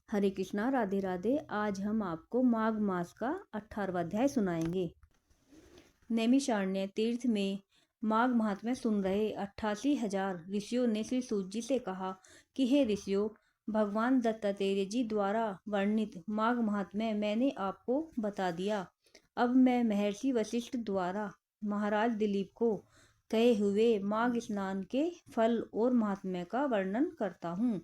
हरे कृष्णा, राधे राधे। आज हम आपको माघ मास का 18वां अध्याय सुनाएंगे। नैमिषारण्य तीर्थ में माघ महात्म्य सुन रहे 88,000 ऋषियों ने श्री सूत जी से कहा कि हे ऋषियों, भगवान दत्तात्रेय जी द्वारा वर्णित माघ महात्म्य मैंने आपको बता दिया। अब मैं महर्षि वशिष्ठ द्वारा महाराज दिलीप को कहे हुए माघ स्नान के फल और महात्म्य का वर्णन करता हूँ।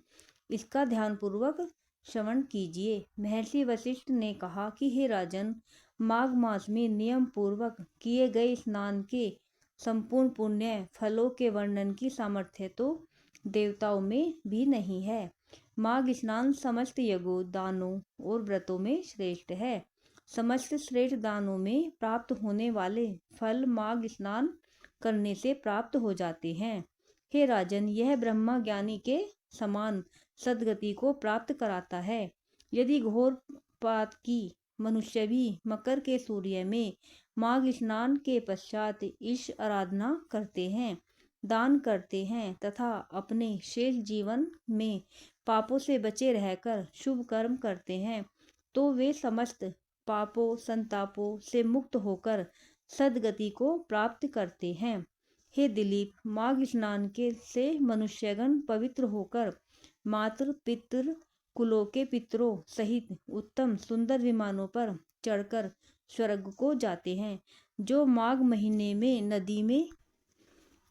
इसका ध्यानपूर्वक श्रवण कीजिए। महर्षि वशिष्ठ ने कहा कि हे राजन, माघ मास में नियम पूर्वक किए गए स्नान के संपूर्ण पुण्य फलों के वर्णन की सामर्थ्य तो देवताओं में भी नहीं है। माघ स्नान समस्त यज्ञों, दानों और व्रतों में श्रेष्ठ है। समस्त श्रेष्ठ दानों में प्राप्त होने वाले फल माघ स्नान करने से प्राप्त हो जाते हैं। हे राजन, यह ब्रह्मा ज्ञानी के समान सदगति को प्राप्त कराता है। यदि घोर पात की मनुष्य भी मकर के सूर्य में माघ स्नान के पश्चात ईश आराधना करते हैं, दान करते हैं तथा अपने शेष जीवन में पापों से बचे रहकर शुभ कर्म करते हैं, तो वे समस्त पापों संतापों से मुक्त होकर सदगति को प्राप्त करते हैं। हे दिलीप, माघ स्नान के से मनुष्यगण पवित्र होकर मातृ पितृ कुलों के पितरों सहित उत्तम सुंदर विमानों पर चढ़कर स्वर्ग को जाते हैं। जो माघ महीने में नदी में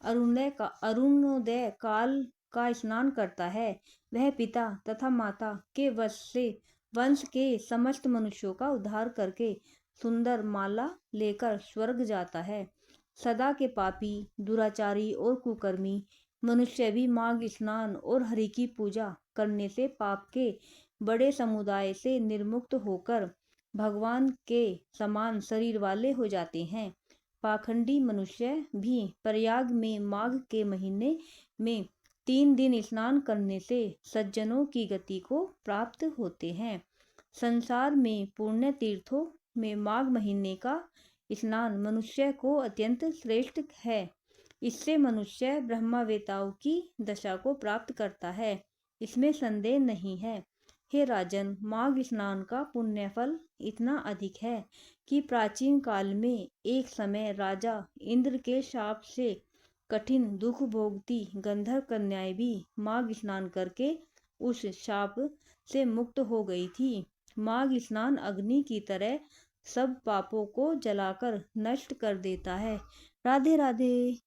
अरुणोदय काल का स्नान करता है, वह पिता तथा माता के वंश के समस्त मनुष्यों का उद्धार करके सुंदर माला लेकर स्वर्ग जाता है। सदा के पापी, दुराचारी और कुकर्मी मनुष्य भी माघ स्नान और हरि की पूजा करने से पाप के बड़े समुदाय से निर्मुक्त होकर भगवान के समान शरीर वाले हो जाते हैं। पाखंडी मनुष्य भी प्रयाग में माघ के महीने में 3 दिन स्नान करने से सज्जनों की गति को प्राप्त होते हैं। संसार में पुण्य तीर्थों में माघ महीने का स्नान मनुष्य को अत्यंत श्रेष्ठ है। इससे मनुष्य ब्रह्मवेताओं की दशा को प्राप्त करता है, इसमें संदेह नहीं है। हे राजन, माघ स्नान का पुण्य फल इतना अधिक है कि प्राचीन काल में एक समय राजा इंद्र के शाप से कठिन दुख भोगती गंधर्व कन्याएं भी माघ स्नान करके उस शाप से मुक्त हो गई थी। माघ स्नान अग्नि की तरह सब पापों को जलाकर नष्ट कर देता है। राधे राधे।